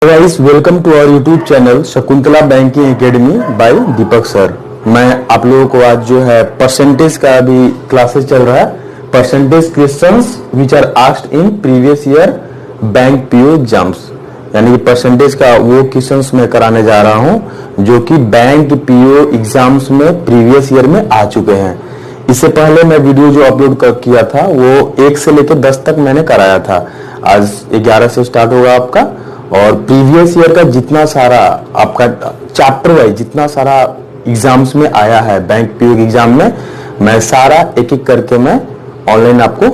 Guys, welcome to our YouTube channel Shakuntala banking academy by Deepak sir. मैं आप लोगों को आज जो है परसेंटेज का भी क्लासेस चल रहा है। Percentage questions which are asked in previous year bank PO exams, यानी कि परसेंटेज का वो क्वेश्चंस मैं कराने जा रहा हूं जो कि बैंक पीओ एग्जाम्स में प्रीवियस ईयर में आ चुके हैं। इससे पहले मैं वीडियो जो अपलोड किया था वो 1 से लेकर 10 तक मैंने कराया था। आज 11 से स्टार्ट होगा आपका, और प्रीवियस ईयर का जितना सारा आपका चैप्टर वाइज जितना सारा एग्जाम्स में आया है बैंक पीओ एग्जाम में, मैं सारा एक एक करके मैं ऑनलाइन आपको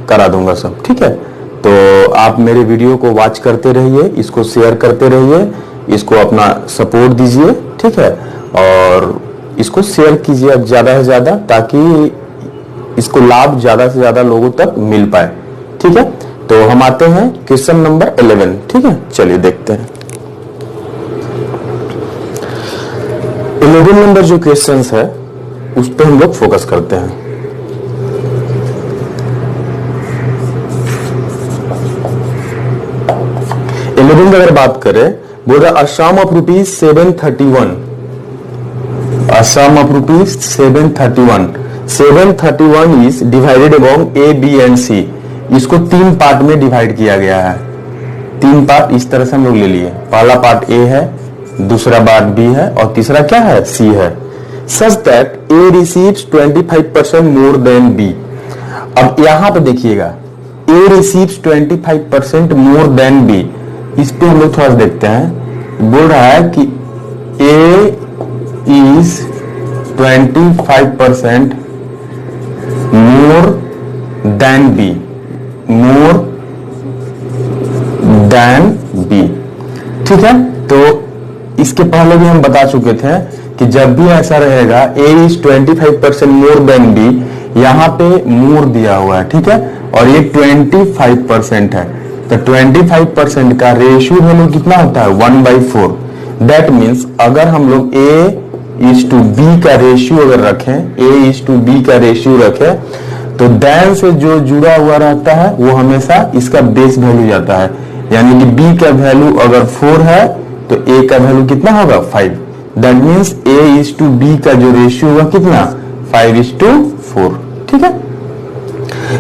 करा दूंगा सब। ठीक है, तो आप मेरे वीडियो को वॉच करते रहिए, इसको शेयर करते रहिए, इसको अपना सपोर्ट दीजिए। ठीक है, और इसको शेयर कीजिए ज्यादा से ज्यादा ताकि इसको लाभ ज्यादा से ज्यादा लोगों तक मिल पाए। ठीक है, तो हम आते हैं क्वेश्चन नंबर 11। ठीक है, चलिए देखते हैं 11 नंबर जो क्वेश्चंस है उस पर हम लोग फोकस करते हैं। अगर बात करें, बोल रहा a sum of rupees 731, a sum of rupees 731, 731 is divided among A B and C. इसको 3 पार्ट में डिवाइड किया गया है। 3 पार्ट इस तरह से हम लोग ले लिए। पहला पार्ट ए है, दूसरा पार्ट बी है और तीसरा क्या है, सी है। Such that A receives 25% more than B. अब यहां पे देखिएगा, A receives 25% more than B. इस पे हम लोग थोड़ा सा देखते हैं। बोल रहा है कि A is 25% more than B, more than B. ठीक है, तो इसके पहले भी हम बता चुके थे कि जब भी ऐसा रहेगा ए इज 25% मोर देन बी, यहां पे मोर दिया हुआ है। ठीक है, और ये 25% है, तो 25% का रेशियो वैल्यू कितना होता है, 1/4। दैट मीन्स अगर हम लोग ए इज टू बी का रेशियो अगर रखें, ए इज टू बी का रेशियो रखें, तो देन से जो जुड़ा हुआ रहता है वो हमेशा इसका बेस वैल्यू जाता है। यानी कि बी का वैल्यू अगर 4 है तो ए का वैल्यू कितना होगा, 5। That means A is to B का जो रेशियो होगा कितना, 5:4। ठीक है,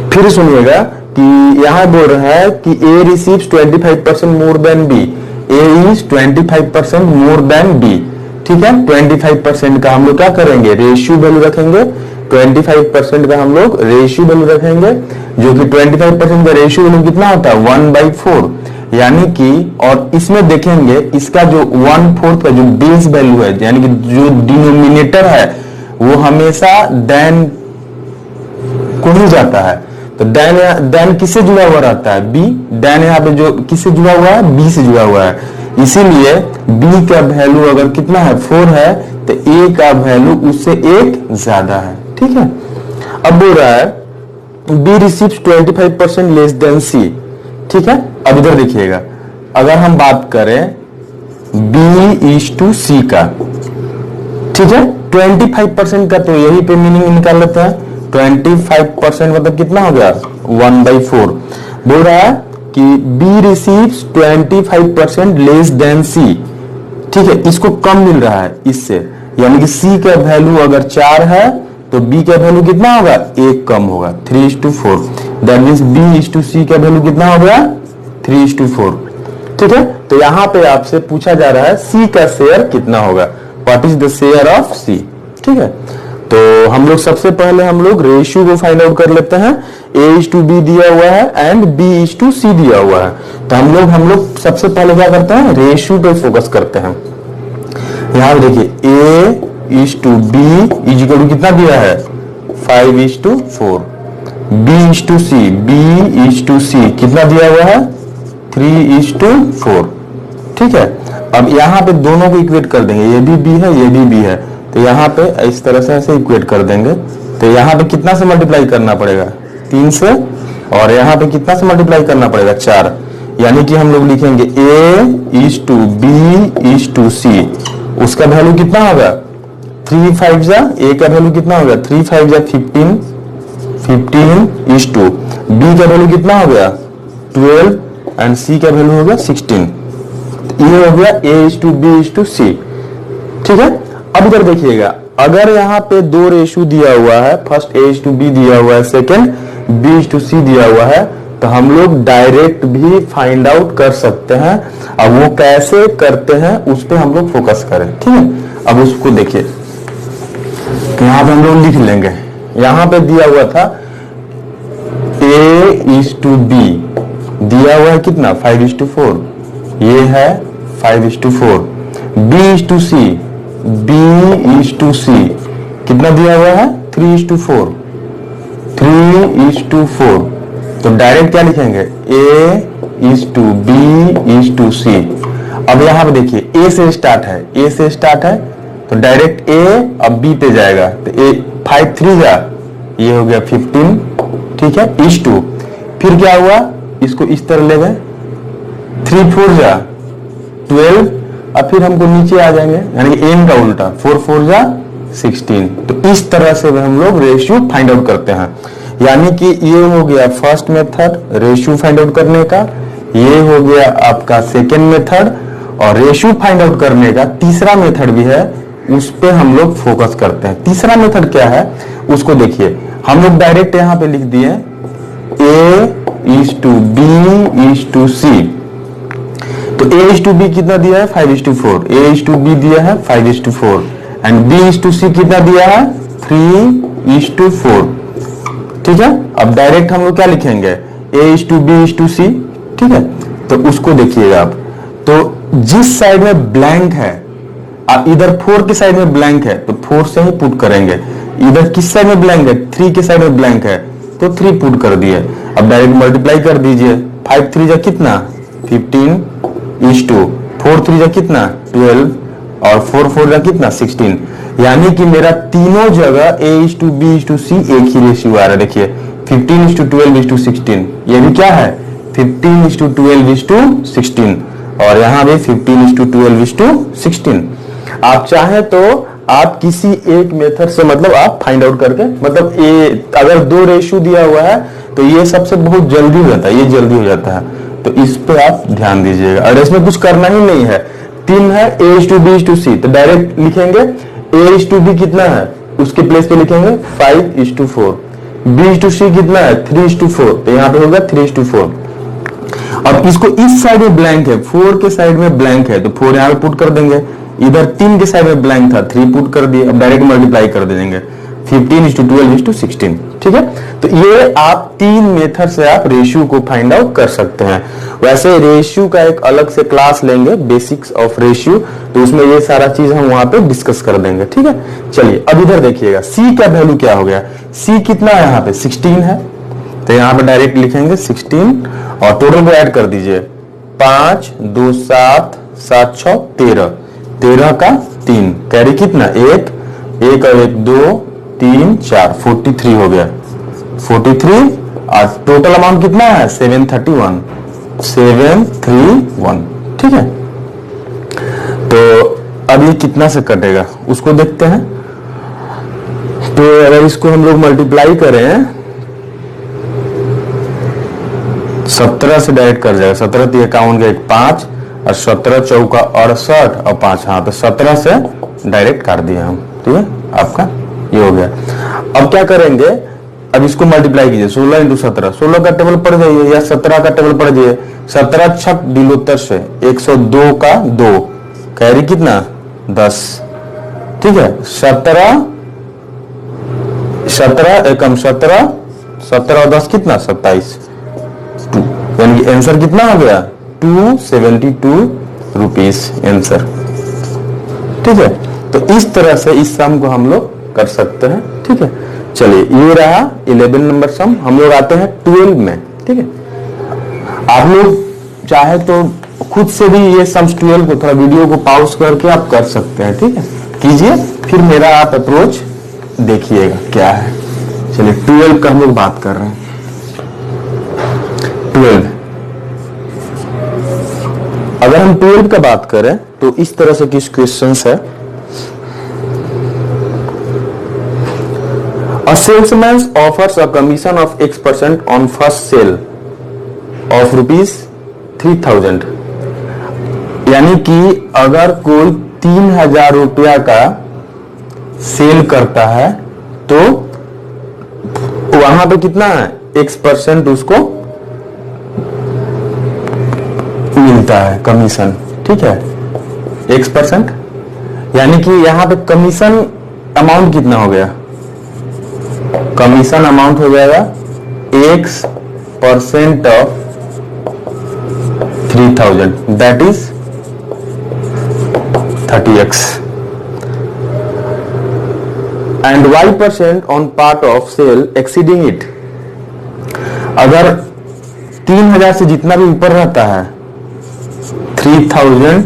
फिर सुनिएगा कि यहां बोल रहा है कि A receives 25% more than B, A is 25% more than B. ठीक है, 25% का हम लोग क्या करेंगे, रेशियो वैल्यू रखेंगे। 25% का हम लोग रेशियो वैल्यू रखेंगे, जो कि 25% का रेशियो वैल्यू कितना होता है, 1/4। यानी कि, और इसमें देखेंगे इसका जो 1/4 का जो बेस वैल्यू है, यानी कि जो डिनोमिनेटर है वो हमेशा देन को ही जाता है। तो देन किससे जुड़ा हुआ रहता है, बी। देन यहाँ पे जो किससे जुड़ा हुआ है, बी से जुड़ा हुआ है। इसीलिए बी का वैल्यू अगर कितना है, 4 है, तो ए का वैल्यू उससे 1 ज्यादा है। ठीक है, अब बोल रहा है बी रिसीव्स 25% लेस देन सी। ठीक है, अब इधर देखिएगा, अगर हम बात करें बी इज टू सी का, ठीक है, 25% का तो यही पे मीनिंग निकाल लेते हैं। 25% मतलब कितना हो गया, 1/4। बोल रहा है कि बी रिसीव्स 25% लेस देन सी। ठीक है, इसको कम मिल रहा है इससे, यानी कि सी का वैल्यू अगर 4 है तो बी का वैल्यू कितना होगा, 1 कम होगा, 3:4। That means B is to C का वैल्यू कितना हो गया, 3:4। ठीक है, तो यहां पे आपसे पूछा जा रहा है सी का शेयर कितना होगा, what is the share of C. ठीक है, तो हम लोग सबसे पहले हम लोग रेशियो को फाइंड आउट कर लेते हैं। ए इज टू बी दिया हुआ है एंड बी इज टू सी दिया हुआ है, तो हम लोग सबसे पहले क्या करते हैं, रेशियो पे फोकस करते हैं। यहां देखिए A is to B is equal to कितना दिया है, 5:4। B is to C, B is to C कितना दिया हुआ है, 3:4। ठीक है, अब यहाँ पे दोनों को इक्वेट कर देंगे, ये भी बी है, ये भी बी है, तो यहाँ पे इस तरह से ऐसे इक्वेट कर देंगे। तो यहाँ पे कितना से मल्टीप्लाई करना पड़ेगा, 3 से, और यहाँ पे कितना से मल्टीप्लाई करना पड़ेगा, 4। यानी कि हम लोग लिखेंगे A is to B is to C, उसका वैल्यू कितना होगा, 3 5 ए का वैल्यू कितना होगा, 3 5 15, 15:2। बी का वैल्यू कितना हो गया, 12 एंड सी का वैल्यू हो गया 16। ये हो गया A:B:C, ठीक है। अब इधर देखिएगा, अगर यहाँ पे दो रेशो दिया हुआ है, फर्स्ट A:B दिया हुआ है, सेकंड B:C दिया हुआ है, तो हम लोग डायरेक्ट भी फाइंड आउट कर सकते हैं। अब वो कैसे करते हैं उस पे हम लोग फोकस करें, ठीक है। अब उसको देखिए, यहाँ पे हम लोग लिख लेंगे, यहाँ पे दिया हुआ था A:B दिया हुआ है कितना 5:4, ये है 5:4। B:C कितना दिया हुआ है 3:4, 3:4। तो डायरेक्ट क्या लिखेंगे A:B:C। अब यहां पे देखिए A से स्टार्ट है, तो डायरेक्ट A अब B पे जाएगा, तो A 5 3 जा, ये हो गया 15, ठीक है, is2। फिर क्या हुआ, इसको इस तरह ले गए, 3 4 जा 12, अब फिर हमको नीचे आ जाएंगे, यानी कि n का उल्टा 4 4 जा 16। तो इस तरह से हम लोग रेशियो फाइंड आउट करते हैं। यानी कि ये हो गया first method ratio find out करने का, ये हो गया आपका सेकेंड मेथड, और रेशियो फाइंड आउट करने का तीसरा मेथड भी है, उस पे हम लोग फोकस करते हैं। तीसरा मेथड क्या है उसको देखिए, हम लोग डायरेक्ट यहाँ पे लिख दिए A:B:C। तो A:B कितना दिया है 5:4, A:B दिया है 5:4, एंड B:C कितना दिया है 3:4, ठीक है। अब डायरेक्ट हम लोग क्या लिखेंगे A:B:C, ठीक है। तो उसको देखिएगा आप, तो जिस साइड में ब्लैंक है, इधर 4 के साइड में ब्लैंक है तो 4 से ही पुट करेंगे, इधर किस साइड में ब्लैंक है 3 के साइड में ब्लैंक है तो 3 पुट कर दिए। अब डायरेक्ट मल्टीप्लाई कर दीजिए, 5 3 जा कितना 15:2, 4 3 जा कितना 12, और 4 4 जा कितना 16। यानी कि मेरा तीनों जगह A:B:C एक ही रेशियो आ रहा है। देखिए 15:12:16, ये भी क्या है 15:12:16, और यहाँ भी 15:12:16। आप चाहे तो आप किसी एक मेथड से मतलब आप फाइंड आउट करके, मतलब अगर दो रेशियो दिया हुआ है तो ये सबसे बहुत जल्दी हो जाता है, ये जल्दी हो जाता है, तो इस पे आप ध्यान दीजिएगा। और इसमें कुछ करना ही नहीं है, 3 है A:B:C, तो डायरेक्ट लिखेंगे A:B कितना है उसके प्लेस पे लिखेंगे 5:4, B:C कितना है 3:4, तो यहाँ पे होगा 3:4। अब इसको इस साइड में ब्लैंक है, 4 के साइड में ब्लैंक है तो 4 यहाँ पे पुट कर देंगे, इधर 3 के साइड में ब्लैंक था 3 पुट कर दिए। अब डायरेक्ट मल्टीप्लाई कर देंगे 15:12:16, ठीक है। तो ये आप 3 मेथड से आप रेशियो को फाइंड आउट कर सकते हैं। वैसे रेशियो का एक अलग से क्लास लेंगे, बेसिक्स ऑफ रेशियो, तो उसमें ये सारा चीज हम वहां पे डिस्कस कर देंगे, ठीक है। चलिए अब इधर देखिएगा C का वैल्यू क्या हो गया, C कितना है यहाँ पे 16 है, तो यहाँ पे डायरेक्ट लिखेंगे 16 और टोटल को ऐड कर दीजिए, 5 2 7 7 6 13, 13 का 3, कैरी कितना 1 1 और 1 2 3 4, 43 हो गया 43, और टोटल अमाउंट कितना है 731, 731, ठीक है। तो अब ये कितना से कटेगा उसको देखते हैं। तो अगर इसको हम लोग मल्टीप्लाई करें 17 से डायरेक्ट कर जाएगा, 17 3 51 1 5, और 17 चौका 68 और 5, हाँ तो 17 से डायरेक्ट काट दिया हम, ठीक है। आपका ये हो गया। अब क्या करेंगे, अब इसको मल्टीप्लाई कीजिए 16 × 17, 16 का टेबल पढ़ जाइए या 17 का टेबल पढ़ जाइए, 17 छक दिलोत्तर से 102 का 2, कैरी कितना 10, ठीक है। 17 एकम 17, 17 और 10 कितना 27, यानी कि आंसर कितना हो गया 272 रुपीस आंसर, ठीक है। तो इस तरह से इस सम को हम लोग कर सकते हैं, ठीक है। चलिए ये रहा 11 नंबर सम। हम लोग आते हैं 12 में, ठीक है। आप लोग चाहे तो खुद से भी ये सम्स 12 को थोड़ा वीडियो को पॉज करके आप कर सकते हैं, ठीक है, कीजिए, फिर मेरा आप अप्रोच देखिएगा क्या है। चलिए 12 का हम लोग बात कर रहे हैं। 12 अगर हम 12 का बात करें तो इस तरह से किस क्वेश्चंस है, A salesman offers a commission of X% on first sale of rupees 3000. यानी कि अगर कोई 3,000 रुपया का सेल करता है तो वहां पे कितना है, X% उसको मिलता है कमीशन, ठीक है, X%। यानी कि यहां पे कमीशन अमाउंट कितना हो गया, कमीशन अमाउंट हो जाएगा X% of 3,000, that is 30x, and Y% on part of sale exceeding it. अगर 3,000 से जितना भी ऊपर रहता है 3,000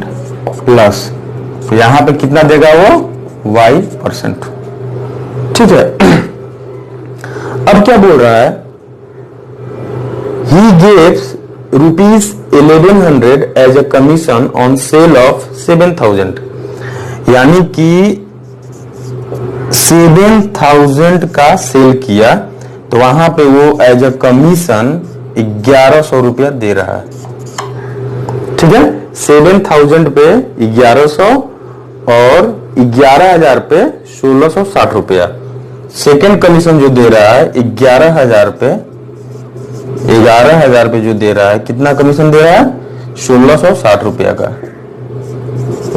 प्लस, तो यहां पे कितना देगा वो, Y%, ठीक है। अब क्या बोल रहा है, he gives ₹1100 as a commission on sale of 7,000, यानी कि 7,000 का सेल किया तो वहां पे वो एज ए कमीशन 1,100 रुपया दे रहा है, ठीक है। 7,000 पे 1,100 और 11,000 पे 1,660 रुपया। सेकेंड कमीशन जो दे रहा है 11,000 पे, 11,000 पे जो दे रहा है, कितना कमीशन दे रहा है, 1,660 रुपया का,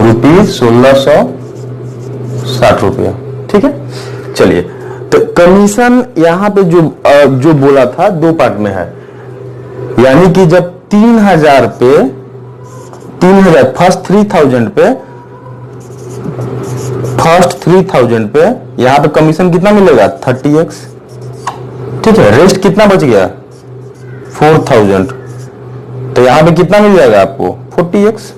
₹1,660 रुपया, ठीक है। चलिए, तो कमीशन यहां पे जो बोला था दो पार्ट में है, यानी कि जब 3,000 पे, 3,000 फर्स्ट 3,000 पे यहां पे कमीशन कितना मिलेगा, 30x, ठीक है। रेस्ट कितना बच गया, 4,000, तो यहां पे कितना मिल जाएगा आपको, 40x,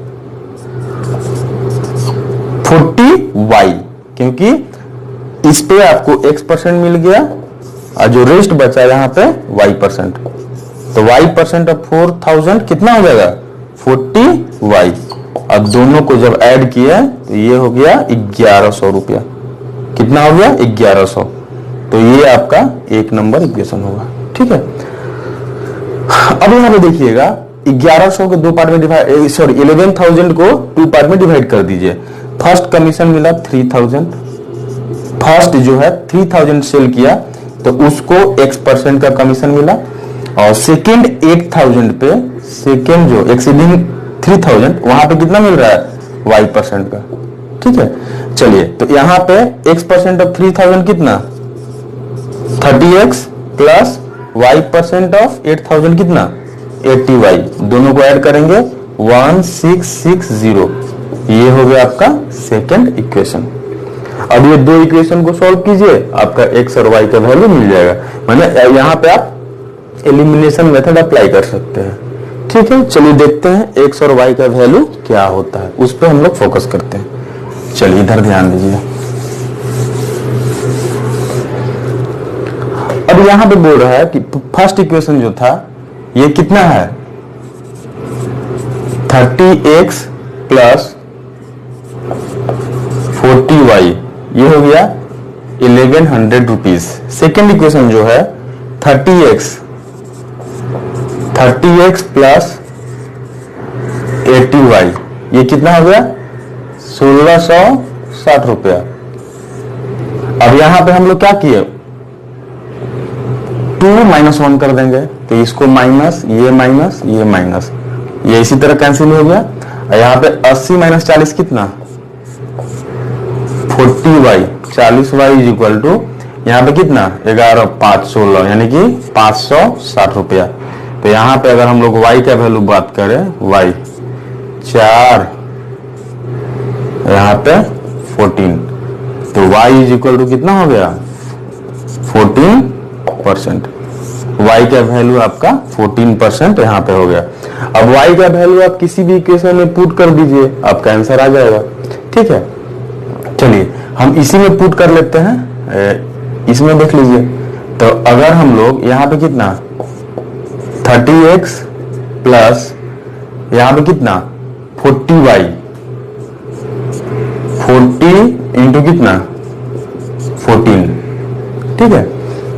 40y, क्योंकि इस पे आपको X% मिल गया और जो रेस्ट बचा यहां पे Y%, तो Y% ऑफ 4,000 कितना हो जाएगा, 40y। अब दोनों को जब ऐड किया तो ये हो गया 1,100 रुपया, कितना हो गया, 1,100, तो ये आपका 1 नंबर इक्वेशन होगा, ठीक है। अब यहां पे देखिएगा 1,100 को दो पार्ट में डिवाइड, सॉरी 11,000 को 2 पार्ट में डिवाइड कर दीजिए। फर्स्ट कमीशन मिला 3,000, फर्स्ट जो है 3,000 सेल किया तो उसको X% का कमीशन मिला, और सेकेंड 8,000 पे, सेकेंड जो एक्सीडिंग 3,000 वहां पे कितना मिल रहा है, Y% का, ठीक है। चलिए, तो यहां पे X% ऑफ 3,000 कितना, 30x प्लस Y% ऑफ 8,000 कितना, 80y, दोनों को ऐड करेंगे 1660, ये हो गया आपका सेकेंड इक्वेशन। अब ये दो इक्वेशन को सॉल्व कीजिए, आपका X और Y का वैल्यू मिल जाएगा। माने यहां पे आप एलिमिनेशन मेथड अप्लाई कर सकते हैं, ठीक है। चलिए देखते हैं X और Y का वैल्यू क्या होता है, उस पर हम लोग फोकस करते हैं। चलिए इधर ध्यान दीजिए। अब यहां पे बोल रहा है कि फर्स्ट इक्वेशन जो था ये कितना है, 30x प्लस 40y, ये हो गया 1,100 रुपीज। सेकेंड इक्वेशन जो है 30x प्लस 80y, ये कितना हो गया, 1,660 रुपया। अब यहां पे हम लोग क्या किए, 2 - 1 कर देंगे, तो इसको माइनस, ये माइनस, ये माइनस, ये इसी तरह कैंसिल हो गया। और यहां पे 80 - 40 कितना, 40y, 40y is equal to यहां पे कितना, 11 5 16, यानी कि 560 रुपया। तो यहां पे अगर हम लोग y का वैल्यू बात करें, y 4, यहां पे 14, तो y इज इक्वल टू कितना हो गया, 14%। y का वैल्यू आपका 14% यहां पे हो गया। अब y का वैल्यू आप किसी भी इक्वेशन में पुट कर दीजिए, आपका आंसर आ जाएगा, ठीक है। चलिए हम इसी में पुट कर लेते हैं, इसमें देख लीजिए। तो अगर हम लोग यहां पे कितना, 30x प्लस यहां पे कितना, 40y, 40 इंटू कितना, 14, ठीक है,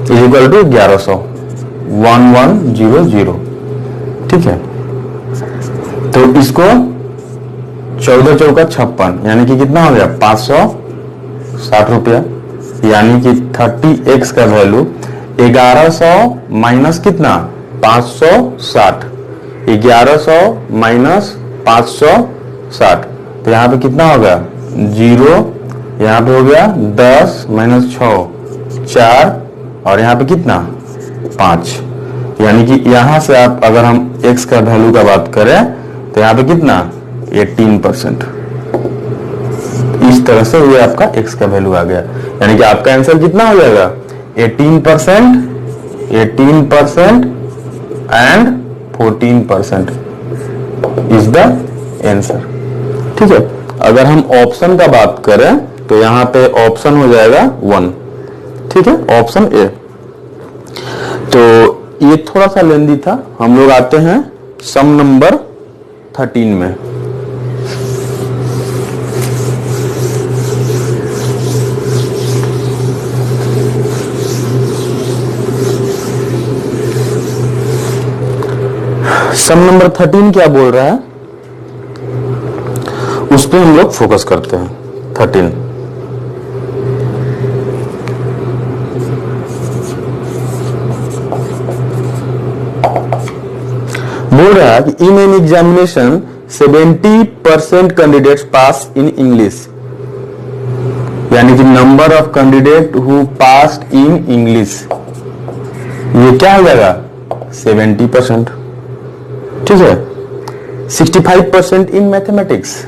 इज इक्वल टू 1,100, 1100, ठीक है। तो इसको 14 चौका 56, यानी कि कितना हो गया 560 रुपया। यानी कि 30x का वैल्यू 1100 माइनस कितना 560, 1100 माइनस 560, तो यहाँ पे कितना होगा 0, यहाँ पे हो गया 10 माइनस 6 4, और यहाँ पे कितना 5। यानी कि यहाँ से आप अगर हम x का वैल्यू का बात करें तो यहाँ पे कितना 18%। इस तरह से ये आपका x का वैल्यू आ गया। यानी कि आपका आंसर कितना हो जाएगा 18%, 18% एंड 14% इज द आंसर। ठीक है, अगर हम ऑप्शन का बात करें तो यहाँ पे ऑप्शन हो जाएगा 1। ठीक है, ऑप्शन ए। तो ये थोड़ा सा लेंदी था। हम लोग आते हैं सम नंबर 13 में। सम नंबर 13 क्या बोल रहा है उस पे हम लोग फोकस करते हैं। 13 बोल रहा है कि in an examination 70% candidates pass in English, यानी कि number of candidate who passed in English, ये क्या हो जाएगा 70%। ठीक है, 65% इन मैथमेटिक्स,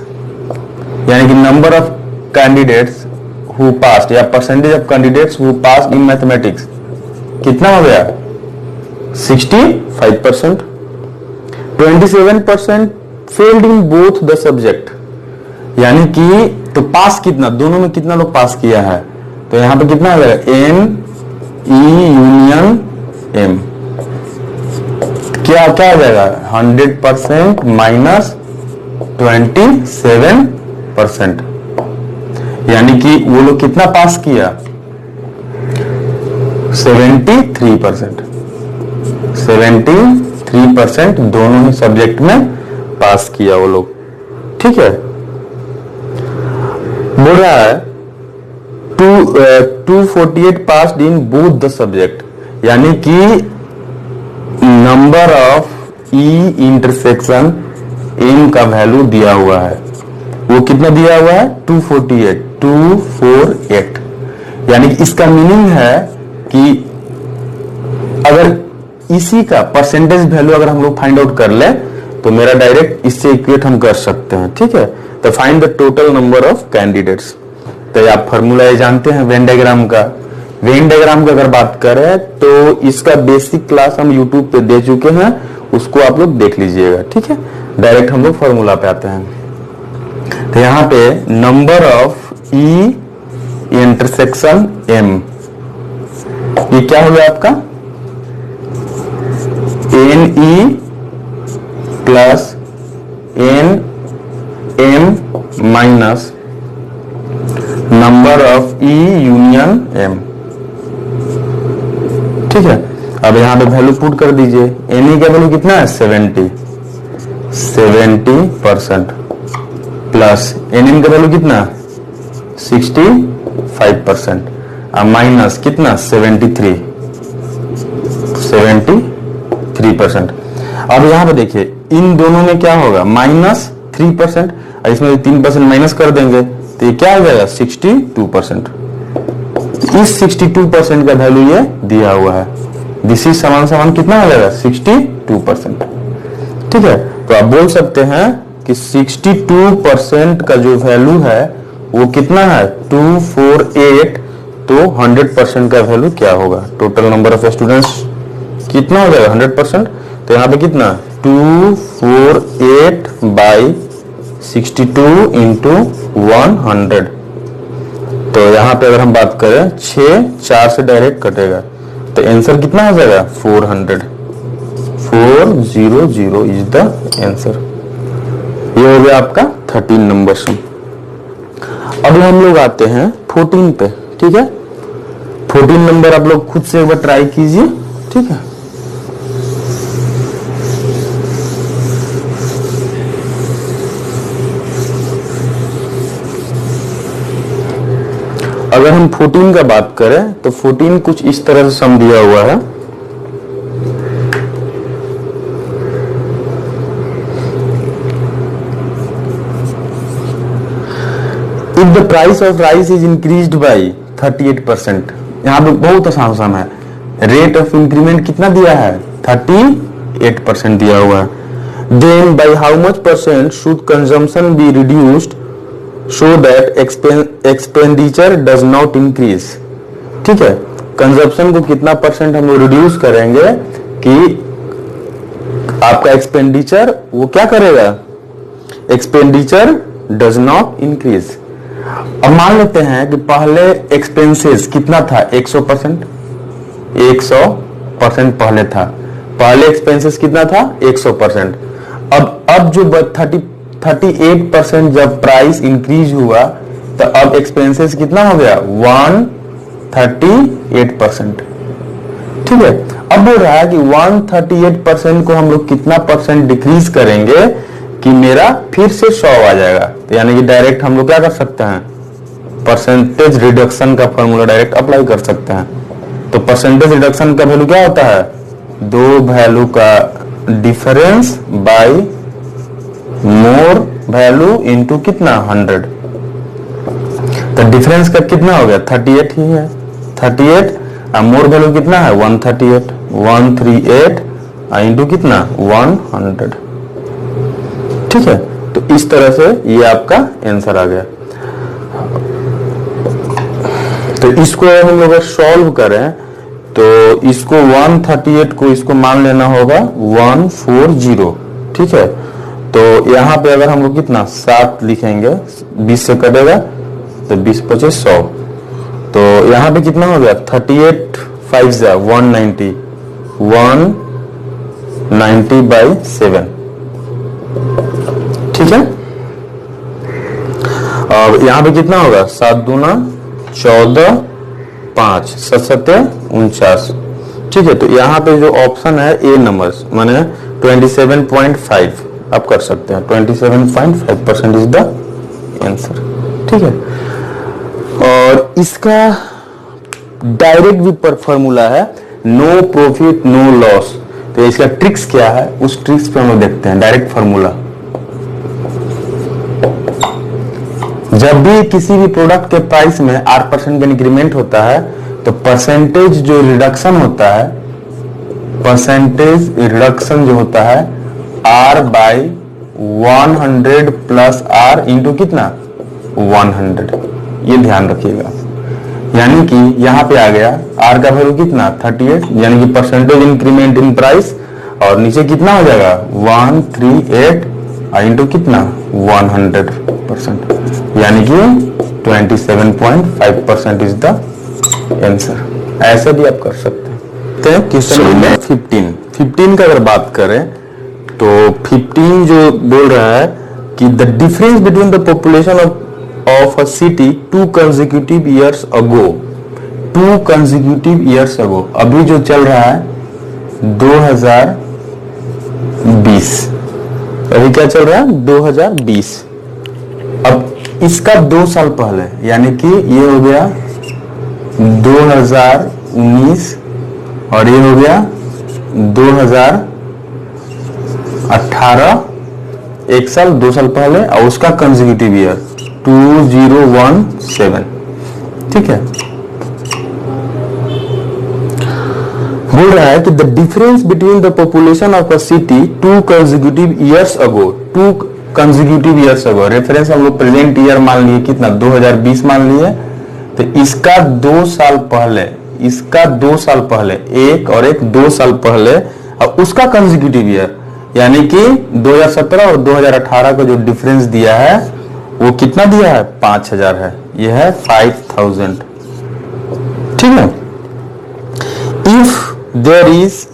यानी कि number of candidates who passed या percentage of candidates who passed in mathematics कितना हो गया 65%। 27% failed in both the subject, यानी कि तो पास कितना, दोनों में कितना लोग पास किया है, तो यहां पे कितना हो जाएगा N E यूनियन M, क्या क्या हो जाएगा 100% माइनस 27%, यानी कि वो लोग कितना पास किया 73%। 73% दोनों ही सब्जेक्ट में पास किया वो लोग। ठीक है, बोल रहा है 248 passed in both the subject, यानी कि number of E intersection M का वैल्यू दिया हुआ है, वो कितना दिया हुआ है 248, यानी कि इसका मीनिंग है कि अगर इसी का परसेंटेज वैल्यू अगर हम लोग फाइंड आउट कर ले तो मेरा डायरेक्ट इससे इक्वेट हम कर सकते हैं। ठीक है, तो find the total number of candidates. तो आप फॉर्मूला ये जानते हैं वेन डायग्राम का। वेन डायग्राम की अगर बात करें तो इसका बेसिक क्लास हम यूट्यूब पे दे चुके हैं, उसको आप लोग देख लीजिएगा। ठीक है, डायरेक्ट हम लोग फॉर्मूला पे आते हैं। तो यहाँ पे number of E intersection M, ये क्या हो गया आपका N E plus N M minus number of E union M. ठीक है, अब यहां पे वैल्यू पुट कर दीजिए। एन ई का वैल्यू कितना है 70% प्लस एन एम का वैल्यू कितना 65% और माइनस कितना 73%। अब यहां पे देखिए इन दोनों में क्या होगा -3%, इसमें 3% माइनस कर देंगे तो ये क्या हो जाएगा 62%। इस 62% का वैल्यू ये दिया हुआ है, दिस इज समान कितना हो जाएगा 62%। ठीक है, तो आप बोल सकते हैं कि 62% का जो वैल्यू है वो कितना है 248, तो 100% का वैल्यू क्या होगा, टोटल नंबर ऑफ स्टूडेंट्स कितना हो जाएगा 100%, तो यहाँ पे कितना 248 बाई 62 इंटू 100, तो यहाँ पे अगर हम बात करें 6 4 से डायरेक्ट कटेगा तो आंसर कितना हो जाएगा 400 इज द आंसर। ये हो गया आपका 13 नंबर सम। अब हम लोग आते हैं 14 पे। ठीक है, 14 नंबर आप लोग खुद से एक बार ट्राई कीजिए। ठीक है, अगर हम 14 का बात करें तो 14 कुछ इस तरह से सम दिया हुआ है। If the price of rice is increased by 38%, यहाँ पे बहुत आसान सम है। रेट ऑफ इंक्रीमेंट कितना दिया है? 38% दिया हुआ है। Then by how much percent should consumption be reduced so that expenditure does not increase? ठीक है, कंजप्शन को कितना परसेंट हम रिड्यूस करेंगे कि आपका एक्सपेंडिचर वो क्या करेगा? Expenditure does not increase. अब मान लेते हैं कि पहले एक्सपेंसेस कितना था? 100%। 100% पहले था। पहले एक्सपेंसेस कितना था? 100%। अब जो 38% जब प्राइस इंक्रीज हुआ तो अब एक्सपेंसेस कितना हो गया? 138%। ठीक है, अब बोल रहा है कि 138% को हम लोग कितना परसेंट डिक्रीज करेंगे कि मेरा फिर से 100 आ जाएगा। तो यानी कि डायरेक्ट हम लोग क्या कर सकते हैं? परसेंटेज रिडक्शन का फॉर्मूला डायरेक्ट अप्लाई कर सकते हैं। तो परसेंटेज रिडक्शन का वैल्यू क्या होता है? दो वैल्यू का difference bye more value into कितना? 100। तो डिफरेंस का कितना हो गया? 38 ही है। 38 और मोर वैल्यू कितना है? 138। 138 इनटू कितना? 100। ठीक है, तो इस तरह से ये आपका आंसर आ गया। तो इसको हम लोग सॉल्व करें तो इसको 138 को इसको मान लेना होगा 140। ठीक है, तो यहां पे अगर हम लोग कितना 7 लिखेंगे, 20 से कटेगा तो 20 × 100। तो यहां पे कितना हो गया? 38 5 190 190/7। ठीक है, और यहां पे कितना होगा? 7 दूना 14 5 7 49। ठीक है, तो यहाँ पे जो ऑप्शन है ए नंबर्स माने 27.5 आप कर सकते हैं। 27.5% इज द आंसर। ठीक है, और इसका डायरेक्ट भी पर फॉर्मूला है नो प्रॉफिट नो लॉस। तो इसका ट्रिक्स क्या है उस ट्रिक्स पे हम लोग देखते हैं। डायरेक्ट फॉर्मूला, जब भी किसी भी प्रोडक्ट के प्राइस में 8% का इंक्रीमेंट होता है तो परसेंटेज जो रिडक्शन होता है, परसेंटेज रिडक्शन जो होता है R/100 + R इंटू कितना? 100। ये ध्यान रखिएगा। यानी कि यहां पे आ गया R का वैल्यू कितना? 38, यानी कि परसेंटेज इंक्रीमेंट इन प्राइस, और नीचे कितना हो जाएगा? 138 इंटू कितना? 100%, यानी कि 27.5% इज द आंसर। ऐसे भी आप कर सकते हैं। क्वेश्चन नंबर 15 का अगर बात करें तो 15 जो बोल रहा है कि the difference between the population of a city 2 consecutive years ago, 2 consecutive years ago, अभी जो चल रहा है 2020, अभी क्या चल रहा है? 2020। अब इसका 2 साल पहले यानी कि ये हो गया 2019 और ये हो गया 2018, 1 साल 2 साल पहले, और उसका कंसेक्यूटिव ईयर 2017। ठीक है, बोल रहा है कि the difference between the population of a city 2 consecutive years ago, 2 consecutive years ago, reference हम लोग प्रेजेंट ईयर मान लिए कितना? 2020 मान लिए। तो इसका 2 साल पहले, इसका 2 साल पहले, एक और एक 2 साल पहले, और उसका कंसेक्यूटिव ईयर यानी कि 2017 और 2018 का जो डिफरेंस दिया है वो कितना दिया है? 5000 है। ये है 5000। ठीक है, if there is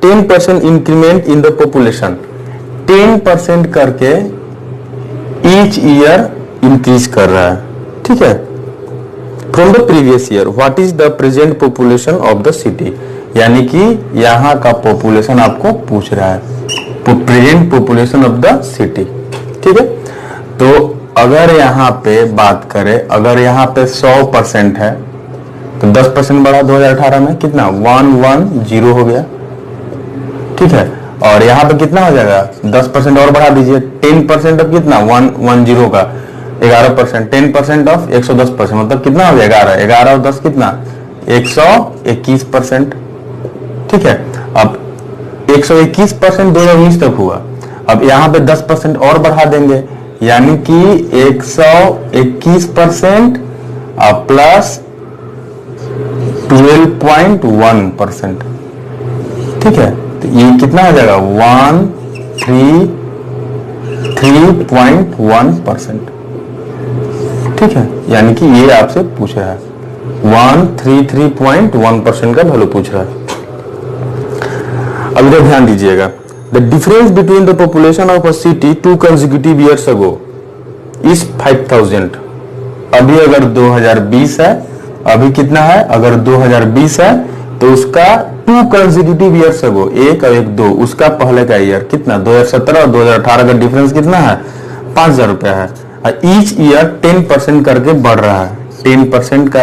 10% increment in the population, 10% करके ईच ईयर इंक्रीज कर रहा है। ठीक है, from the previous year what is the present population of the city, यानी कि यहां का पॉपुलेशन आपको पूछ रहा है, present population of the city. ठीक है, तो अगर यहाँ पे बात करें, अगर यहाँ पे 100% है तो 10% बढ़ा 2018 में कितना 110 हो गया, ठीक है। और यहाँ पे कितना हो जाएगा 10% और बढ़ा दीजिए, 10% ऑफ कितना 110 का 11%, 10% ऑफ 110%, मतलब कितना हो जाएगा 11 और 10 कितना 121%, ठीक है। अब 121% 2019 तक हुआ, अब यहाँ पे 10% और बढ़ा देंगे, यानी कि 121% प्लस 12.1%, ठीक है। तो ये कितना हो जाएगा 133.1%, ठीक है। यानी कि ये आपसे पूछ रहा है 133.1% का वैल्यू पूछ रहा है। अब इधर ध्यान दीजिएगा, the difference between the population of a city 2 consecutive years ago is 5000। अभी अगर 2020 है, अभी कितना है, अगर 2020 है तो उसका 2 consecutive years ago, एक और एक दो, उसका पहले का ईयर कितना 2017 और 2018 का डिफरेंस कितना है 5000 रुपया है। ईच ईयर 10% करके बढ़ रहा है, 10% का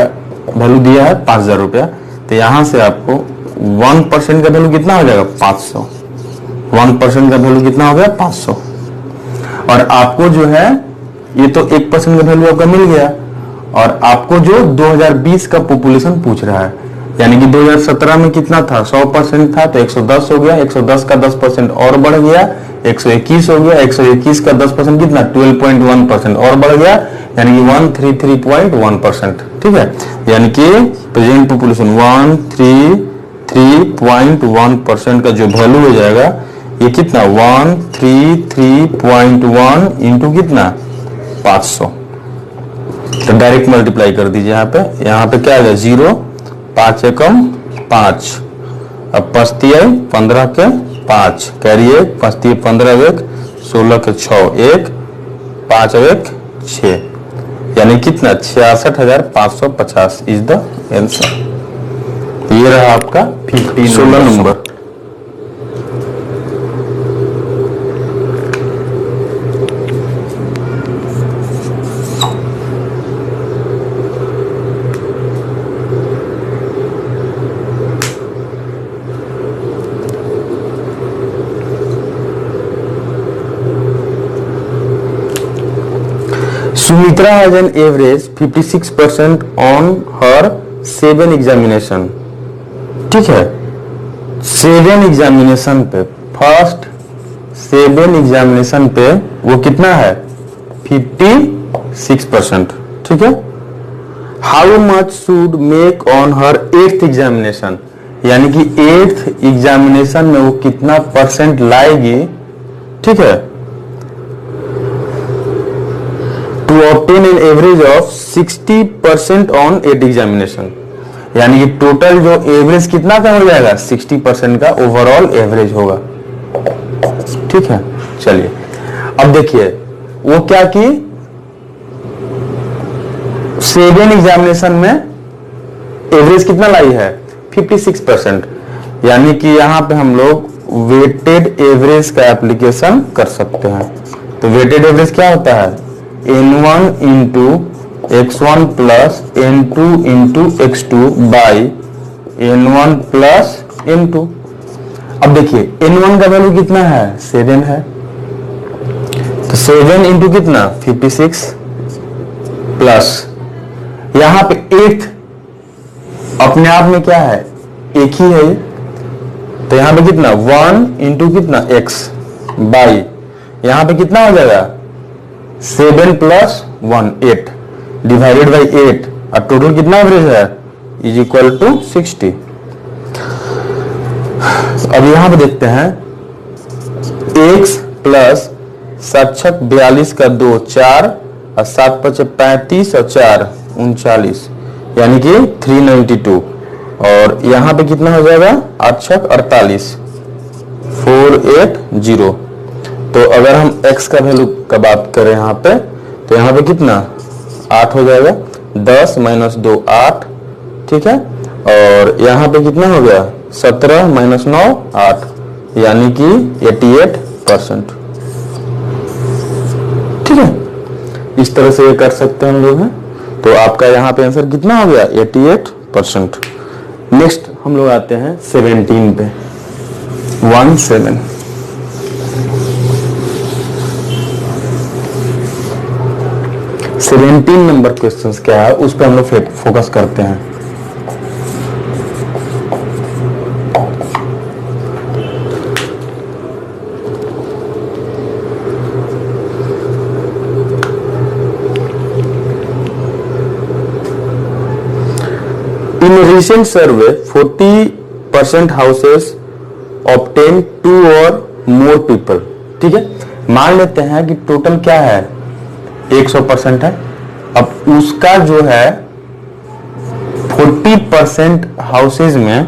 वैल्यू दिया है 5000 रुपया, तो यहां से आपको 1% का वैल्यू कितना हो जाएगा 500, 1% का वैल्यू कितना हो गया 500। और आपको जो है ये तो 1% का वैल्यू आपका मिल गया, और आपको जो 2020 का पॉपुलेशन पूछ रहा है, यानी कि 2017 में कितना था 100% था, तो 110 हो गया, 110 का 10% और बढ़ गया 121 हो गया, 121 का 10% कितना 12.1% और बढ़ गया, यानी कि 133.1%, ठीक है। यानी कि प्रेजेंट पॉपुलेशन 133.1% का जो वैल्यू हो जाएगा ये कितना 133.1 इंटू कितना 500, तो डायरेक्ट मल्टीप्लाई कर दीजिए। यहाँ पे क्या आ गया 0, 5 एकम 5, अब 5 15 के 5, कैरी 1, 5 15 1, 16 के 6 1, 5 1 6, यानी कितना 66,550 इज द आंसर। ये रहा आपका 16 number. Sumitra has an average 56% on her 7 examination, ठीक है। 7 एग्जामिनेशन पे, फर्स्ट 7 एग्जामिनेशन पे वो कितना है 56%, ठीक है। How much should make on her 8th examination, यानी कि 8th एग्जामिनेशन में वो कितना परसेंट लाएगी, ठीक है, to obtain an average of 60% on 8 examination, यानी कि टोटल जो एवरेज कितना का हो जाएगा 60% का ओवरऑल एवरेज होगा, ठीक है। चलिए अब देखिए वो क्या की 7 एग्जामिनेशन में एवरेज कितना लाई है 56%, यानी कि यहां पे हम लोग वेटेड एवरेज का एप्लीकेशन कर सकते हैं। तो वेटेड एवरेज क्या होता है n1 into x1 plus n2 into x2 by n1 plus n2। अब देखिए n1 का वैल्यू कितना है 7 है, तो 7 इंटू कितना 56 प्लस यहां पे 8 अपने आप में क्या है एक ही है, तो यहां पे कितना 1 इंटू कितना x बाई यहां पे कितना हो जाएगा 7 प्लस 1 8 डिवाइडेड बाई 8, और टोटल कितना एवरेज है इज इक्वल टू 60। अब यहां पे देखते हैं x प्लस 7 42 का 2 4 और 7 5 35 और 4 39, यानी कि 392, और यहां पे कितना हो जाएगा 8 48 480। तो अगर हम x का वैल्यू का बात करें यहाँ पे, तो यहाँ पे कितना 8 हो जाएगा, 10 माइनस 2 8, ठीक है। और यहाँ पे कितना हो गया 17 माइनस 9 8, यानी कि 88%, ठीक है। इस तरह से ये कर सकते हैं हम लोग हैं। तो आपका यहाँ पे आंसर कितना हो गया 88%। नेक्स्ट हम लोग आते हैं 17 पे 17। सेवेंटीन नंबर क्वेश्चन क्या है उस पर हम लोग फोकस करते हैं। In a recent survey, 40% houses obtain 2 or more people। ठीक है, मान लेते हैं कि टोटल क्या है 100% है। अब उसका जो है 40% हाउसेज में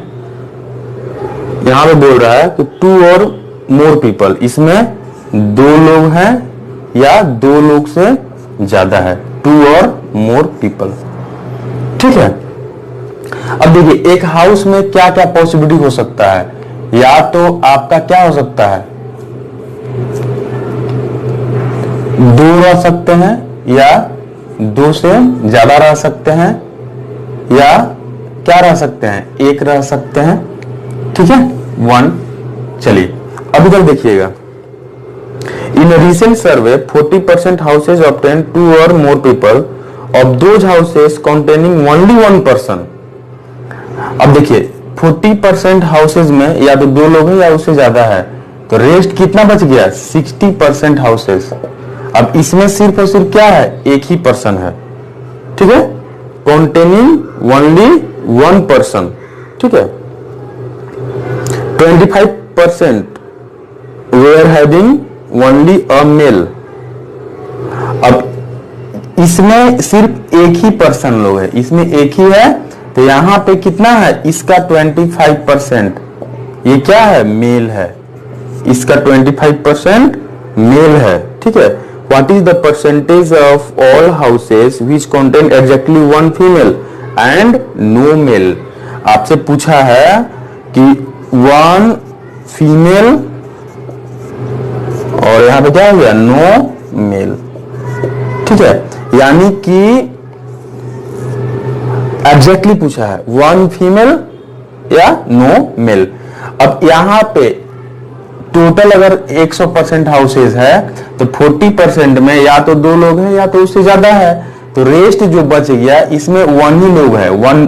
यहां पे बोल रहा है कि 2 और मोर पीपल, इसमें 2 लोग हैं या 2 लोग से ज्यादा है, 2 और मोर पीपल। ठीक है, अब देखिए एक हाउस में क्या क्या पॉसिबिलिटी हो सकता है। या तो आपका क्या हो सकता है 2 रह सकते हैं या 2 से ज्यादा रह सकते हैं या क्या रह सकते हैं 1 रह सकते हैं। ठीक है 1। चलिए अभी तक देखिएगा। In recent survey 40% houses obtain 2 और more people of those houses containing only 1 person. अब देखिए 40% हाउसेज में या तो 2 लोग हैं या उससे ज्यादा है, तो रेस्ट कितना बच गया 60% हाउसेज। अब इसमें सिर्फ और सिर्फ क्या है एक ही पर्सन है। ठीक है, कंटेनिंग ओनली 1 पर्सन। ठीक है, 25% were having only a male. अब इसमें सिर्फ एक ही पर्सन लोग है, इसमें एक ही है, तो यहां पे कितना है इसका 25%, ये क्या है मेल है, इसका 25% मेल है। ठीक है, what is the percentage of all houses which contain exactly 1 female and no male. आपसे पूछा है कि 1 फीमेल और यहां पे क्या हो गया नो मेल। ठीक है, यानी कि एग्जैक्टली पूछा है 1 फीमेल या नो मेल। अब यहां पे टोटल अगर 100% हाउसेज है तो 40% में या तो 2 लोग हैं या तो उससे ज्यादा है, तो रेस्ट जो बच गया इसमें 1 ही लोग है 1।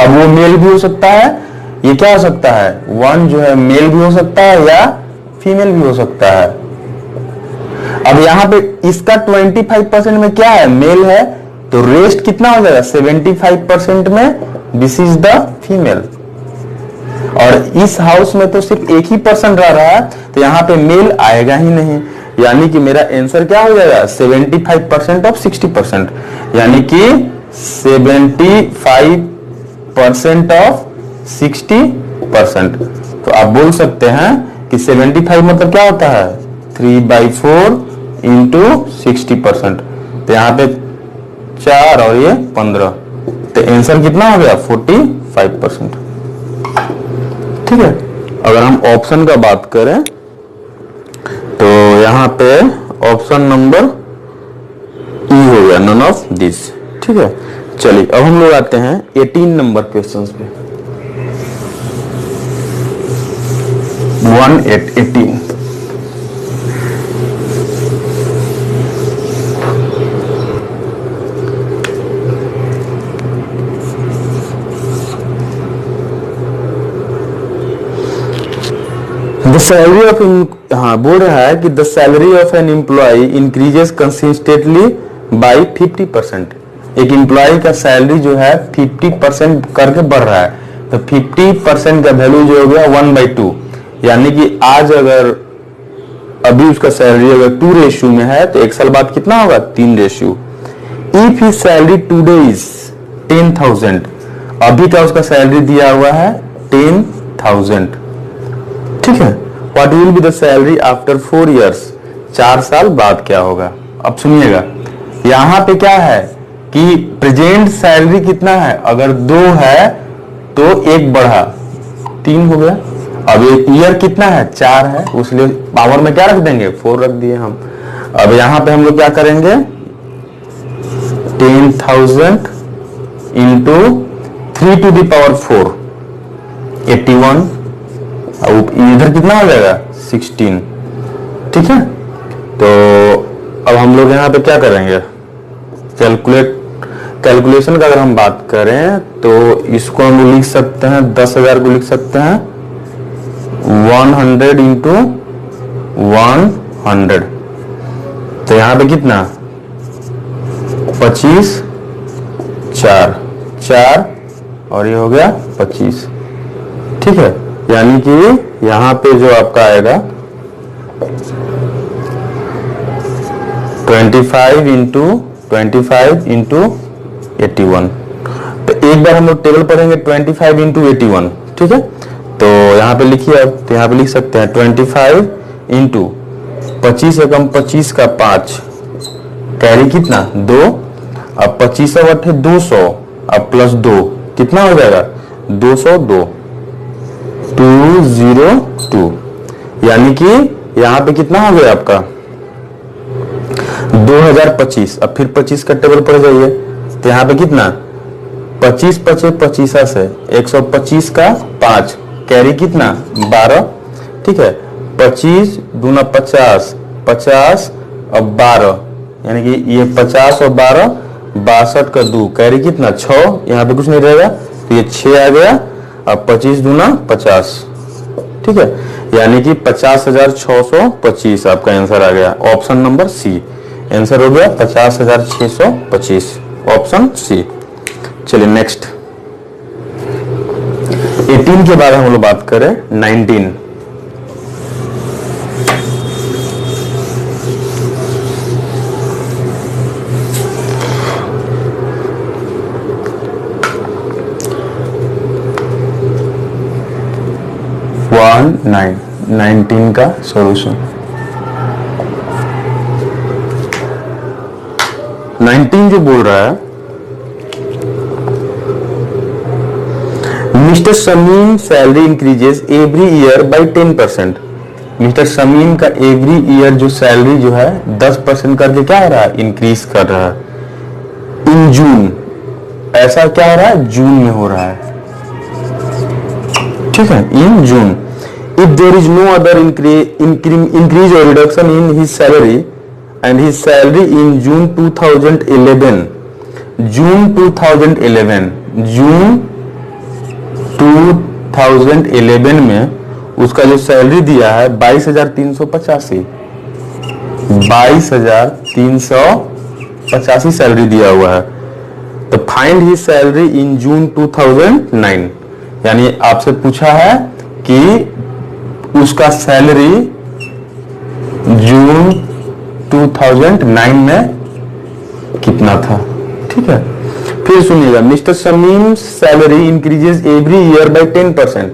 अब वो मेल भी हो सकता है, ये क्या हो सकता है 1 जो है मेल भी हो सकता है या फीमेल भी हो सकता है। अब यहां पे इसका 25% में क्या है मेल है, तो रेस्ट कितना हो जाएगा 75% में दिस इज द फीमेल। और इस हाउस में तो सिर्फ एक ही पर्सन रह रहा है, तो यहां पे मेल आएगा ही नहीं, यानी कि मेरा आंसर क्या हो जाएगा 75% ऑफ 60%, यानी कि 75% ऑफ 60%। तो आप बोल सकते हैं कि 75 मतलब क्या होता है 3/4 इंटू 60%। तो यहां पे 4 और ये 15, तो आंसर कितना हो गया 45%। ठीक है, अगर हम ऑप्शन का बात करें तो यहां पे ऑप्शन नंबर ई हो गया नन ऑफ दिस। ठीक है, चलिए अब हम लोग आते हैं 18 नंबर क्वेश्चंस पे 18। द सैलरी ऑफ बोल रहा है कि the salary of an employee increases consistently by 50%। एक एम्प्लॉय का सैलरी जो है 50% करके बढ़ रहा है, तो 50% का वैल्यू जो हो गया 1/2, यानी कि आज अगर अभी उसका सैलरी अगर 2 रेशियो में है तो 1 साल बाद कितना होगा 3 ratio. If he salary today is 10,000, अभी का उसका सैलरी दिया हुआ है 10,000। ठीक है, what will be the salary after 4 years, 4 साल बाद क्या होगा। अब सुनिएगा यहां पे क्या है कि प्रेजेंट सैलरी कितना है, अगर 2 है तो 1 बढ़ा 3 हो गया। अब एक ईयर कितना है 4 है, उसलिए पावर में क्या रख देंगे 4 रख दिए हम। अब यहां पे हम लोग क्या करेंगे, 10,000 इंटू 3 टू द पावर 4 81, अब इधर कितना हो जाएगा 16। ठीक है, तो अब हम लोग यहाँ पे क्या करेंगे, कैलकुलेशन का अगर हम बात करें तो इसको हम लिख सकते हैं 10,000 को लिख सकते हैं 100 इंटू 100, तो यहाँ पे कितना 25 4 और ये हो गया 25। ठीक है, यानी कि यहाँ पे जो आपका आएगा 25 इंटू 81। तो एक बार हम लोग टेबल पढ़ेंगे 25 इंटू 81। ठीक है, तो यहाँ पे लिखिए, अब तो यहाँ पे लिख सकते हैं 25 इंटू 25 एकम 25 का 5, कैरी कितना 2, अब 25 अट्ठे 200, अब प्लस 2 कितना हो जाएगा 202, 202, यानी कि यहाँ पे कितना हो गया आपका 2025। अब फिर 25 का टेबल पर जाइए, तो यहाँ पे कितना 25 पचे 25 से 125 का 5, कैरी कितना 12। ठीक है, 25 दूना 50, 50 और 12, यानी कि ये 50 और 12 62 का 2, कैरी कितना 6, यहाँ पे कुछ नहीं रहेगा तो ये 6 आ गया। अब 25 दूना 50। ठीक है, यानी कि 50,625 आपका आंसर आ गया, ऑप्शन नंबर सी आंसर हो गया 50,625, ऑप्शन सी। चलिए नेक्स्ट 18 के बाद हम लोग बात करें 19। वन 19 का सॉल्यूशन 19 जो बोल रहा है, Mr Shamim salary increases every year by 10%। Mr Shamim का एवरी ईयर जो सैलरी जो है 10% करके क्या हो रहा है, इंक्रीज कर रहा है। इन जून, ऐसा क्या हो रहा है, जून में हो रहा है। ठीक है, in June. If there is no other increase और reduction in his salary and his salary in June 2011, जून 2011 में उसका जो सैलरी दिया है 22,385, 22,385 सैलरी दिया हुआ है। तो फाइंड हिज सैलरी इन जून 2009, यानी आपसे पूछा है कि उसका सैलरी जून 2009 में कितना था। ठीक है, फिर सुनिएगा, Mr Shamim salary increases every year by 10%।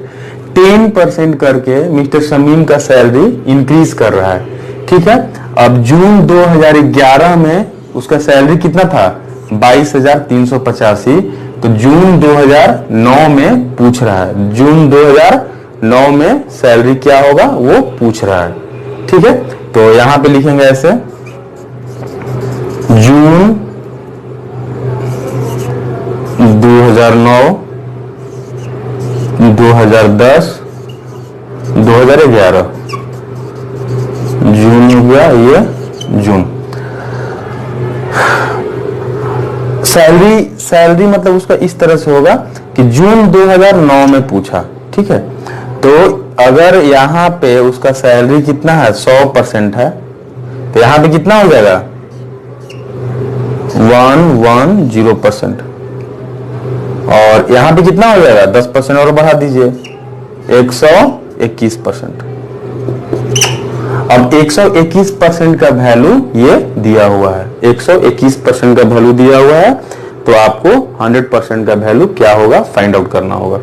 10% करके मिस्टर शमीम का सैलरी इंक्रीज कर रहा है। ठीक है, अब जून 2011 में उसका सैलरी कितना था 22,385, तो जून 2009 में पूछ रहा है, जून 2009 में सैलरी क्या होगा वो पूछ रहा है। ठीक है, तो यहां पे लिखेंगे ऐसे, जून 2009, 2010, 2011, जून हो गया ये जून। सैलरी मतलब उसका इस तरह से होगा कि जून 2009 में पूछा। ठीक है, तो अगर यहाँ पे उसका सैलरी कितना है 100% है, तो यहाँ पे कितना हो जाएगा 110%, और यहाँ पे कितना हो जाएगा 10% और बढ़ा दीजिए 121%। अब 121% का वैल्यू ये दिया हुआ है, 121% का वैल्यू दिया हुआ है, तो आपको 100% का वैल्यू क्या होगा फाइंड आउट करना होगा।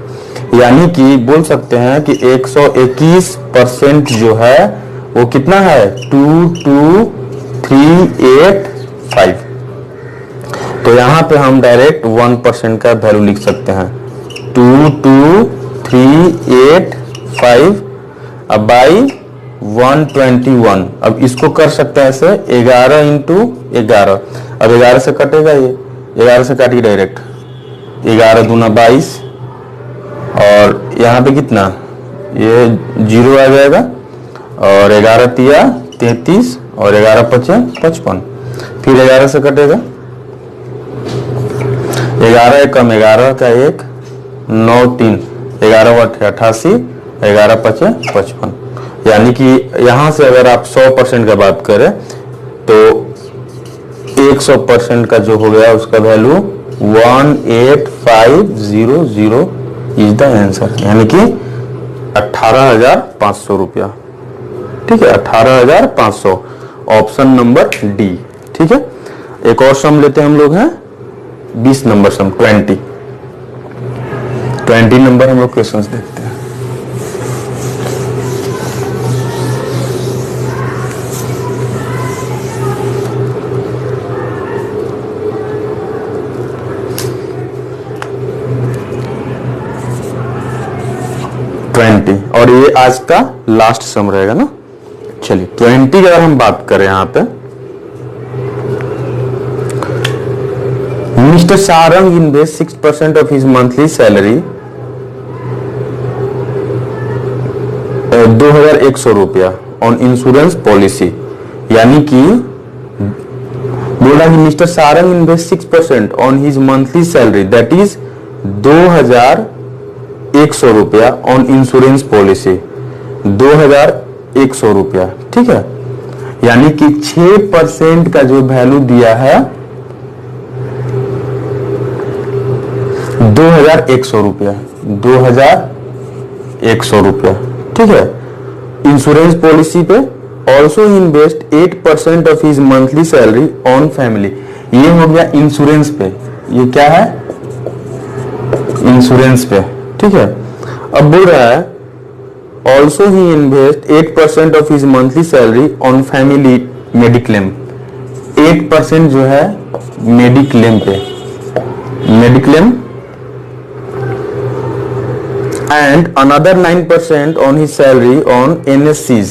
यानी कि बोल सकते हैं कि 121% जो है वो कितना है 22385। तो यहां पे हम डायरेक्ट 1% का वैल्यू लिख सकते हैं 22385। अब बाई 121। अब इसको कर सकते हैं ऐसे 11 इंटू 11। अब 11 से कटेगा, ये 11 से काटिए डायरेक्ट, 11 दूना 22 और यहाँ पे कितना, ये 0 आ जाएगा और 11 तिया 33 और 11 पचे 55। फिर 11 से कटेगा, 11 कम 11 का 1, 9 3, 11 88, 11 पचे 55। यानी कि यहां से अगर आप 100% का बात करें तो 100% का जो हो गया उसका वैल्यू 18500 इज द आंसर, यानी कि 18,500 रुपया। ठीक है, 18,500, ऑप्शन नंबर डी। ठीक है, एक और सम लेते हैं हम लोग, हैं 20 नंबर सम, 20 नंबर हम लोग क्वेश्चंस देखते हैं। और ये आज का लास्ट सम रहेगा ना। चलिए 20 की अगर हम बात करें यहां पे, mister Sarang invest 6% of his monthly salary 2,100 रुपया ऑन इंश्योरेंस पॉलिसी। यानी कि बोला कि mister Sarang invest 6% on his monthly salary, that is 2,100 रुपया ऑन इंश्योरेंस पॉलिसी, 2,100 रुपया। ठीक है, यानी कि 6% का जो वैल्यू दिया है 2,100 रुपया, 2,100 रुपया। ठीक है, इंश्योरेंस पॉलिसी पे also invest 8% of his monthly salary on family. ये हो गया इंश्योरेंस पे, ये क्या है, इंश्योरेंस पे। ठीक है, अब बोल रहा है also he invest 8% of his monthly salary on family mediclaim. 8% जो है मेडिक्लेम पे, mediclaim, and another 9% on his salary on NSCs,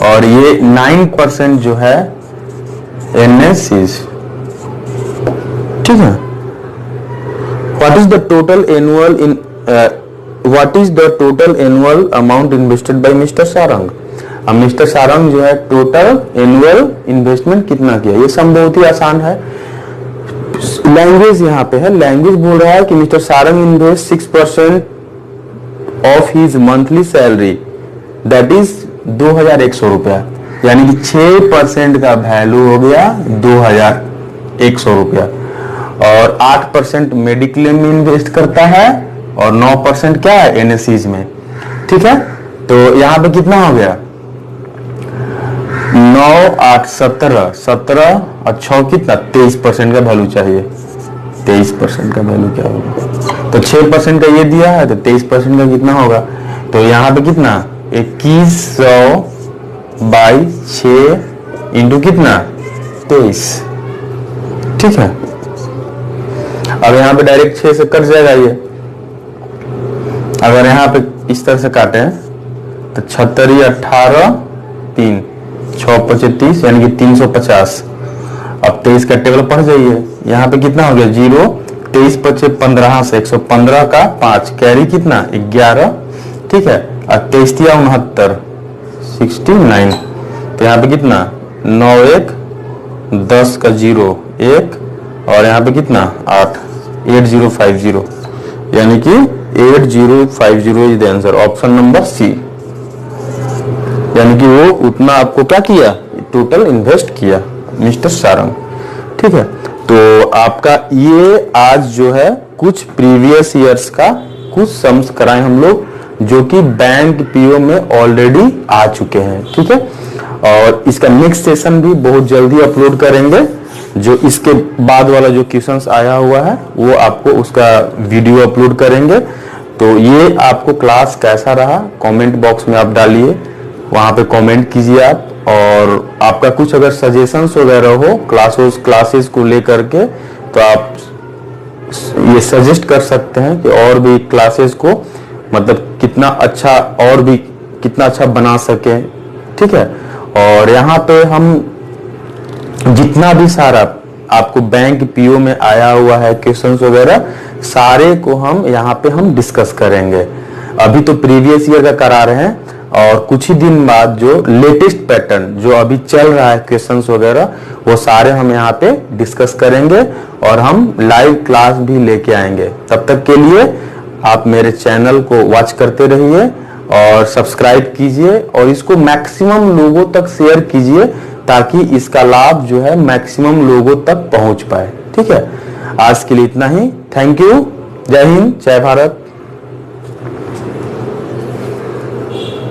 और ये 9% जो है एनएससीज। ठीक है, what is the total annual in what is the total annual amount invested by Mr. Sarang. अब मिस्टर सारंग जो है टोटल एनुअल इन्वेस्टमेंट कितना किया, ये सम बहुत ही आसान है। लैंग्वेज यहाँ पे है, लैंग्वेज बोल रहा है कि mister Sarang invest 6% of his monthly salary, that is 2,100 रुपया। यानी कि 6% का वैल्यू हो गया 2,100 रुपया, और 8% मेडिक्लेम में इन्वेस्ट करता है और 9% क्या है एनएससीज में। ठीक है, तो यहां पे कितना हो गया, 9 8 17, 17 और 6 कितना, 23% का वैल्यू चाहिए। 23% का वैल्यू क्या होगा, तो 6% का ये दिया है तो 23% का कितना होगा, तो यहां पे कितना 2100 बाई 6 इंटू कितना 23। ठीक है, अब यहां पे डायरेक्ट 6 से कट जाएगा ये। अगर यहाँ पे इस तरह से काटे तो 76 18 3 6 5 30, यानी कि 350। अब 23 का टेबल पढ़ जाइए, यहाँ पे कितना हो गया 0, 23 5 15 से 115 का 5 कैरी कितना 11। ठीक है, और 23 69 69, तो यहाँ पे कितना 9 1 10 का 0 1, और यहाँ पे कितना 8 8050, यानी कि 8050 is the answer, option number C. यानी कि वो उतना आपको क्या किया, टोटल इन्वेस्ट किया मिस्टर सारंग। ठीक है, तो आपका ये आज जो है कुछ प्रीवियस ईयर्स का कुछ सम्स कराए हम लोग, जो कि बैंक पीओ में ऑलरेडी आ चुके हैं। ठीक है, और इसका नेक्स्ट सेशन भी बहुत जल्दी अपलोड करेंगे। जो इसके बाद वाला जो क्वेश्चंस आया हुआ है वो आपको उसका वीडियो अपलोड करेंगे। तो ये आपको क्लास कैसा रहा कमेंट बॉक्स में आप डालिए, वहां पे कमेंट कीजिए आप, और आपका कुछ अगर सजेशंस वगैरह हो क्लासेस को लेकर के तो आप ये सजेस्ट कर सकते हैं कि और भी क्लासेस को मतलब कितना अच्छा और भी कितना अच्छा बना सके ठीक है। और यहाँ पे हम जितना भी सारा आपको बैंक पीओ में आया हुआ है क्वेश्चंस वगैरह सारे को हम यहाँ पे हम डिस्कस करेंगे। अभी तो प्रीवियस ईयर का करा रहे हैं और कुछ ही दिन बाद जो लेटेस्ट पैटर्न जो अभी चल रहा है क्वेश्चंस वगैरह वो सारे हम यहाँ पे डिस्कस करेंगे और हम लाइव क्लास भी लेके आएंगे। तब तक के लिए आप मेरे चैनल को वॉच करते रहिए और सब्सक्राइब कीजिए और इसको मैक्सिमम लोगों तक शेयर कीजिए ताकि इसका लाभ जो है मैक्सिमम लोगों तक पहुंच पाए। ठीक है, आज के लिए इतना ही। Thank you. जय हिंद, जय भारत।